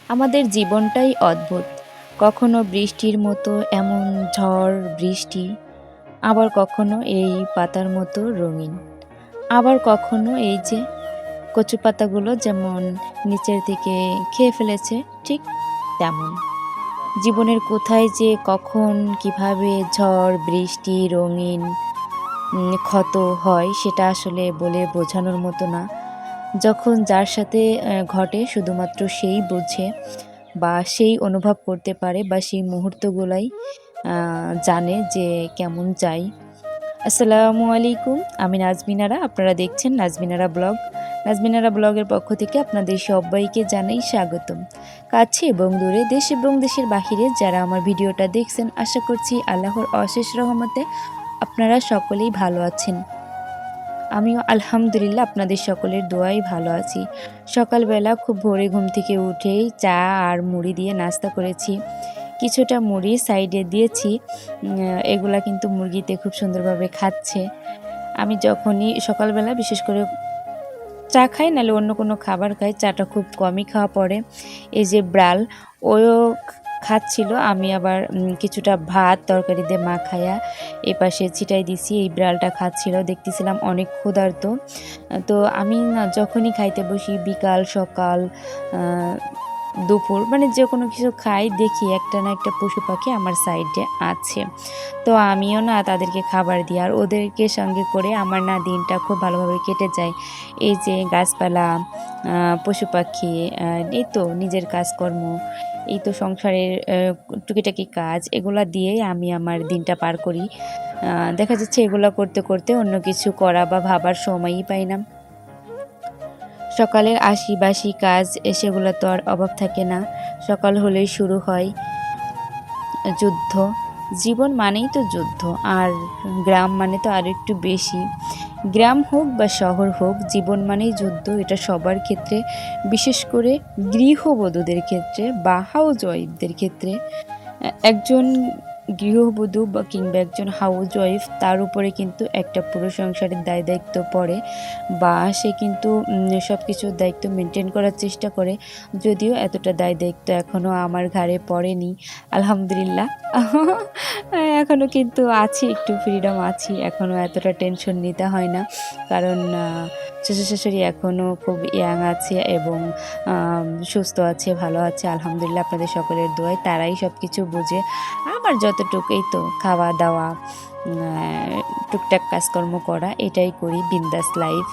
আমাদের জীবনটাই অদ্ভুত। কখনো বৃষ্টির মতো এমন ঝড় বৃষ্টি, আবার কখনো এই পাতার মতো রঙিন, আবার কখনো এই যে কচু পাতাগুলো যেমন নিচের দিকে খেয়ে ফেলেছে, ঠিক তেমন। জীবনের কোথায় যে কখন কিভাবে ঝড় বৃষ্টি রঙিন ক্ষত হয় সেটা আসলে বলে বোঝানোর মতো না। যখন যার সাথে ঘটে শুধুমাত্র সেই বোঝে বা সেই অনুভব করতে পারে বা সেই মুহূর্তগুলাই জানে যে কেমন চাই। আসসালামু আলাইকুম, আমি নাজমিনারা। আপনারা দেখছেন নাজমিনারা ব্লগ। নাজমিনারা ব্লগের পক্ষ থেকে আপনাদের সবাইকে জানাই স্বাগতম। কাছে এবং দূরে, দেশ এবং দেশের বাহিরে যারা আমার ভিডিওটা দেখছেন, আশা করছি আল্লাহর অশেষ রহমতে আপনারা সকলেই ভালো আছেন। আমিও আলহামদুলিল্লাহ আপনাদের সকলের দোয়াই ভালো আছি। সকালবেলা খুব ভোরে ঘুম থেকে উঠেই চা আর মুড়ি দিয়ে নাস্তা করেছি। কিছুটা মুড়ি সাইডে দিয়েছি, এগুলা কিন্তু মুরগিতে খুব সুন্দরভাবে খাচ্ছে। আমি যখনই সকালবেলা বিশেষ করে চা খাই, নাহলে অন্য কোনো খাবার খাই, চাটা খুব কমই খাওয়া পড়ে। এই যে ব্রাল, ওও খাচ্ছিল, আমি আবার কিছুটা ভাত তরকারি দিয়ে মাখায়া এ পাশে ছিটাই দিছি। এই ব্রালটা খাচ্ছিল, দেখতেছিলাম অনেক ক্ষুধার্ত। তো আমি না যখনই খাইতে বসি, বিকাল সকাল দুপুর, মানে যে কোনো কিছু খাই, দেখি একটা না একটা পশু পাখি আমার সাইডে আছে। তো আমিও না তাদেরকে খাবার দিই, আর ওদেরকে সঙ্গে করে আমার না দিনটা খুব ভালোভাবে কেটে যায়। এই যে গাছপালা, পশু পাখি, এই তো নিজের কাজকর্ম, এই তো সংসারের টুকিটাকি কাজ, এগুলা দিয়েই আমি আমার দিনটা পার করি। দেখা যাচ্ছে এগুলো করতে করতে অন্য কিছু করা বা ভাবার সময়ই পাই না। সকালের আশিবাসি কাজ সেগুলো তো আর অভাব থাকে না। সকাল হলেই শুরু হয় যুদ্ধ। জীবন মানেই তো যুদ্ধ, আর গ্রাম মানে তো আর একটু বেশি। গ্রাম হোক বা শহর হোক, জীবন মানেই যুদ্ধ, এটা সবার ক্ষেত্রে, বিশেষ করে গৃহবধূদের ক্ষেত্রে বা হাউস ওয়াইফদের ক্ষেত্রে। একজন গৃহবধূ বা কিংবা একজন হাউস ওয়াইফ, তার উপরে কিন্তু একটা পুরো সংসারের দায় দায়িত্ব পড়ে, বা সে কিন্তু সব কিছুর দায়িত্ব মেনটেন করার চেষ্টা করে। যদিও এতটা দায় দায়িত্ব এখনও আমার ঘাড়ে পড়েনি, আলহামদুলিল্লাহ। এখনও কিন্তু আছি, একটু ফ্রিডম আছি, এখনও এতটা টেনশন নিতে হয় না। কারণ শ্বশুর শাশুড়ি এখনও খুব ইয়াং আছে এবং সুস্থ আছে, ভালো আছে, আলহামদুলিল্লাহ। আপনাদের সকলের দোয়ায় তারাই সব কিছু বোঝে। আমার যতটুকু এই তো খাওয়া দাওয়া, টুকটাক কাজকর্ম করা, এটাই করি, বিন্দাস লাইফ।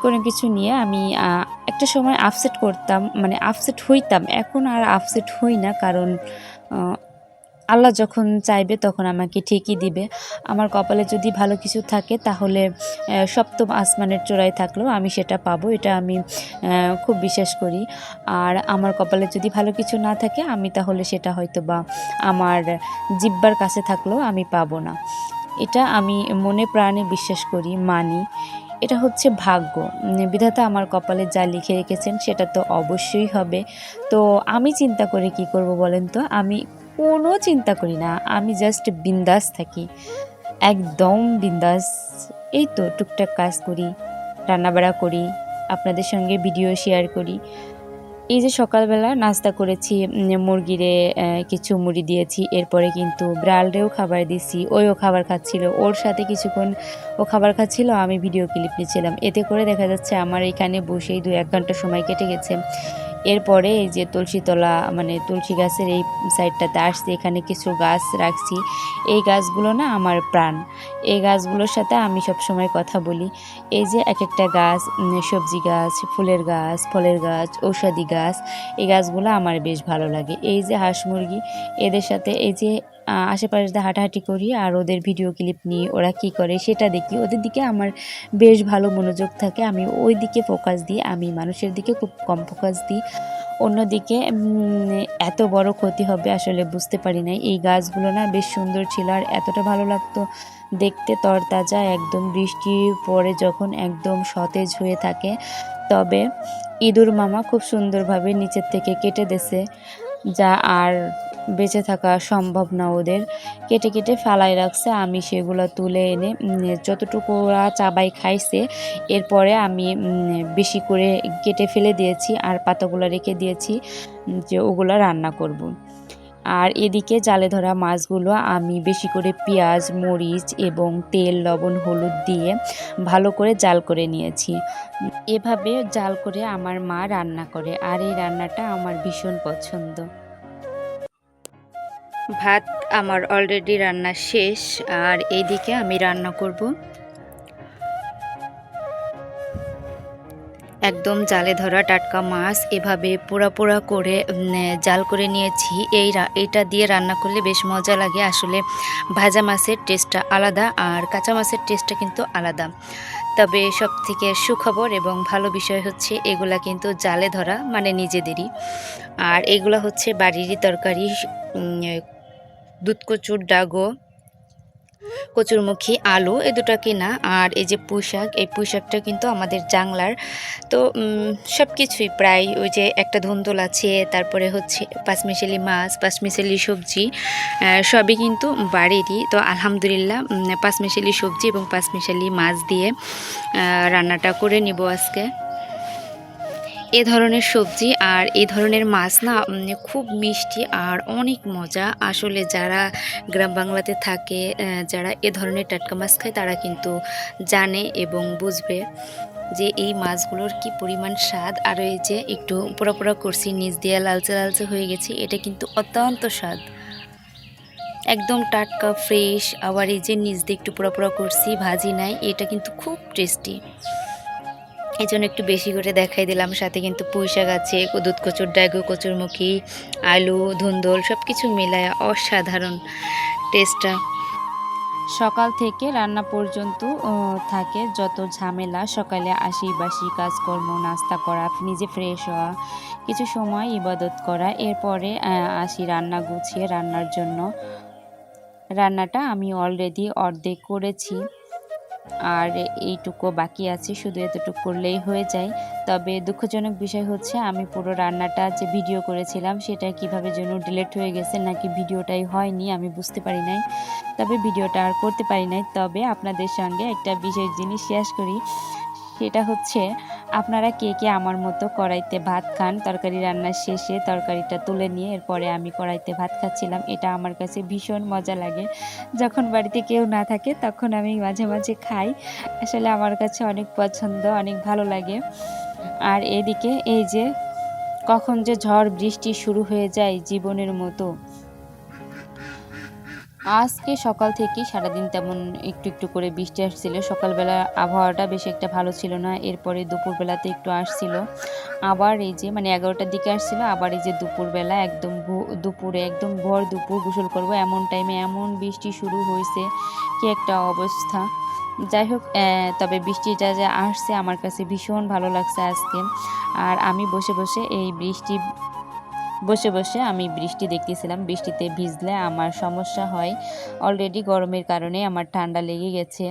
কোনো কিছু নিয়ে আমি একটা সময় আপসেট করতাম, মানে আপসেট হইতাম, এখন আর আপসেট হই না। কারণ আল্লাহ যখন চাইবে তখন আমাকে ঠিকই দিবে। আমার কপালে যদি ভালো কিছু থাকে, তাহলে সপ্তম আসমানের চূড়ায় থাকলেও আমি সেটা পাবো, এটা আমি খুব বিশ্বাস করি। আর আমার কপালে যদি ভালো কিছু না থাকে, আমি তাহলে সেটা হয়তো বা আমার জিহ্বার কাছে থাকলেও আমি পাবো না। এটা আমি মনে প্রাণে বিশ্বাস করি, মানি। এটা হচ্ছে ভাগ্য। বিধাতা আমার কপালে যা লিখে রেখেছেন সেটা তো অবশ্যই হবে। তো আমি চিন্তা করে কি করব বলেন তো? আমি কোনো চিন্তা করি না, আমি জাস্ট বিন্দাস থাকি, একদম বিন্দাস। এই তো টুকটাক কাজ করি, রান্নাবাড়া করি, আপনাদের সঙ্গে ভিডিও শেয়ার করি। এই যে সকালবেলা নাস্তা করেছি, মুরগিরে কিছু মুড়ি দিয়েছি, এরপরে কিন্তু বিড়ালরেও খাবার দিছি, ওইও খাবার খাচ্ছিল, ওর সাথে কিছুক্ষণ ও খাবার খাচ্ছিল, আমি ভিডিও ক্লিপ নিচ্ছিলাম। এতে করে দেখা যাচ্ছে আমার এখানে বসেই 2-1 ঘন্টা সময় কেটে গেছে। এরপরে এই যে তুলসীতলা, মানে তুলসী গাছের এই সাইডটাতে আসছি, এখানে কিছু গাছ রাখছি। এই গাছগুলো না আমার প্রাণ। এই গাছগুলোর সাথে আমি সব সময় কথা বলি। এই যে এক একটা গাছ, সবজি গাছ, ফুলের গাছ, ফলের গাছ, ঔষধি গাছ, এই গাছগুলো আমার বেশ ভালো লাগে। এই যে হাঁস মুরগি, এদের সাথে এই যে আশেপাশে দিয়ে হাঁটাহাঁটি করি, আর ওদের ভিডিও ক্লিপ নিই, ওরা কি করে সেটা দেখি, ওদের দিকে আমার বেশ ভালো মনোযোগ থাকে। আমি ওই দিকে ফোকাস দিই, আমি মানুষের দিকে খুব কম ফোকাস দিই। অন্যদিকে এত বড় ক্ষতি হবে আসলে বুঝতে পারি নাই। এই গাছগুলো না বেশ সুন্দর ছিল, আর এতটা ভালো লাগতো দেখতে, তরতাজা একদম, বৃষ্টির পরে যখন একদম সতেজ হয়ে থাকে। তবে ইঁদুর মামা খুব সুন্দরভাবে নিচের থেকে কেটে দেছে, যা আর বেঁচে থাকা সম্ভব না ওদের, কেটে কেটে ফালাই রাখছে। আমি সেগুলো তুলে এনে যতটুকু ওরা চাবাই খাইছে এরপরে আমি বেশি করে কেটে ফেলে দিয়েছি আর পাতাগুলো রেখে দিয়েছি যে ওগুলো রান্না করব। আর এদিকে জালে ধরা মাছগুলো আমি বেশি করে পেঁয়াজ, মরিচ এবং তেল, লবণ, হলুদ দিয়ে ভালো করে জাল করে নিয়েছি। এভাবে জাল করে আমার মা রান্না করে, আর এই রান্নাটা আমার ভীষণ পছন্দ। ভাত আমার অলরেডি রান্না শেষ, আর এইদিকে আমি রান্না করব একদম জালে ধরা টাটকা মাছ। এভাবে পোড়া পোড়া করে জাল করে নিয়েছি। এইটা দিয়ে রান্না করলে বেশ মজা লাগে। আসলে ভাজা মাছের টেস্টটা আলাদা আর কাঁচা মাছের টেস্টটা কিন্তু আলাদা। তবে সবথেকে সুখবর এবং ভালো বিষয় হচ্ছে এগুলা কিন্তু জালে ধরা, মানে নিজেদেরই। আর এগুলা হচ্ছে বাড়িরই তরকারি, দুধকচুর ডাগো, কচুরমুখী, আলু, এ দুটো কিনা। আর এই যে পুঁই শাক, এই পুঁই শাকটা কিন্তু আমাদের জাংলার। তো সব কিছুই প্রায়, ওই যে একটা ধুন্দুল আছে, তারপরে হচ্ছে পাঁচমিশালি মাছ, পাঁচমিশালি সবজি, সবই কিন্তু বাড়িরই। তো আলহামদুলিল্লাহ পাঁচমিশালি সবজি এবং পাঁচমিশালি মাছ দিয়ে রান্নাটা করে নিব আজকে। এ ধরনের সবজি আর এই ধরনের মাছ না খুব মিষ্টি আর অনেক মজা। আসলে যারা গ্রাম বাংলাতে থাকে, যারা এ ধরনের টাটকা মাছ খায়, তারা কিন্তু জানে এবং বুঝবে যে এই মাছগুলোর কি পরিমাণ স্বাদ। আর এই যে একটু পোড়া পোড়া করছি, নিচ দিয়ে লালচে লালচে হয়ে গেছে, এটা কিন্তু অত্যন্ত স্বাদ, একদম টাটকা ফ্রেশ। আবার এই যে নিচ দিয়ে একটু পোড়া পোড়া করছি, ভাজি নাই, এটা কিন্তু খুব টেস্টি। এই জন্য একটু বেশি করে দেখাই দিলাম। সাথে কিন্তু পুঁই শাক আছে, দুধ কচুর ডাগো, কচুরমুখী, আলু, ধুন্দল, সব কিছু মিলায় অসাধারণ টেস্টটা। সকাল থেকে রান্না পর্যন্ত থাকে যত ঝামেলা। সকালে আসি, বাসি কাজকর্ম, নাস্তা করা, নিজে ফ্রেশ হওয়া, কিছু সময় ইবাদত করা, এরপরে আসি রান্না গুছিয়ে রান্নার জন্য। রান্নাটা আমি অলরেডি অর্ধেক করেছি, আর এইটুকু বাকি আছে, শুধু এতটুকু করলেই হয়ে যায়। তবে দুঃখজনক বিষয় হচ্ছে আমি পুরো রান্নাটা যে ভিডিও করেছিলাম সেটা কিভাবে যেন ডিলিট হয়ে গেছে, নাকি ভিডিওটাই হয়নি, আমি বুঝতে পারি নাই। তবে ভিডিওটা আর করতে পারি নাই। তবে আপনাদের সঙ্গে একটা বিশেষ জিনিস শেয়ার করি, সেটা হচ্ছে আপনারা কে কে আমার মতো কড়াইতে ভাত খান। তরকারি রান্নার শেষে তরকারিটা তুলে নিয়ে এরপরে আমি কড়াইতে ভাত খাচ্ছিলাম। এটা আমার কাছে ভীষণ মজা লাগে। যখন বাড়িতে কেউ না থাকে তখন আমি মাঝে মাঝে খাই। আসলে আমার কাছে অনেক পছন্দ, অনেক ভালো লাগে। আর এদিকে এই যে কখন যে ঝড় বৃষ্টি শুরু হয়ে যায় জীবনের মতো। আজকে সকাল থেকেই সারাদিন তেমন একটু একটু করে বৃষ্টি আসছিল। সকালবেলা আবহাওয়াটা বেশি একটা ভালো ছিল না, এরপরে দুপুরবেলাতে একটু আসছিল। আবার এই যে মানে 11টার দিকে আসছিল, আবার এই যে দুপুরবেলা একদম দুপুরে একদম ভর দুপুর গোসল করব এমন টাইমে এমন বৃষ্টি শুরু হয়েছে, কি একটা অবস্থা। যাই হোক, তবে বৃষ্টিটা যে আসছে আমার কাছে ভীষণ ভালো লাগছে আজকে। আর আমি বসে বসে আমি বৃষ্টি দেখতেছিলাম। বৃষ্টিতে ভিজলে আমার সমস্যা হয়, অলরেডি গরমের কারণে আমার ঠান্ডা লেগে গেছে।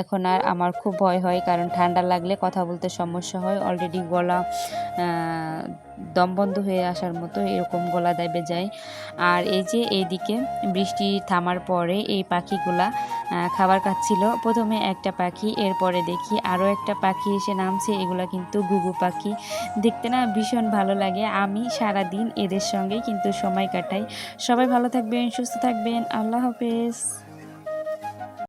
এখন আর আমার খুব ভয় হয়, কারণ ঠান্ডা লাগলে কথা বলতে সমস্যা হয়। অলরেডি গলা দম বন্ধ হয়ে আসার মতো এরকম গলা দেবে যায়। আর এই যে এইদিকে বৃষ্টি থামার পরে এই পাখিগুলা খাবার খাচ্ছিল। প্রথমে একটা পাখি, এরপরে দেখি আরও একটা পাখি এসে নামছে। এগুলা কিন্তু ঘুঘু পাখি, দেখতে না ভীষণ ভালো লাগে। আমি সারাদিন এদের সঙ্গেই কিন্তু সময় কাটাই। সবাই ভালো থাকবেন, সুস্থ থাকবেন, আল্লাহ হাফেজ।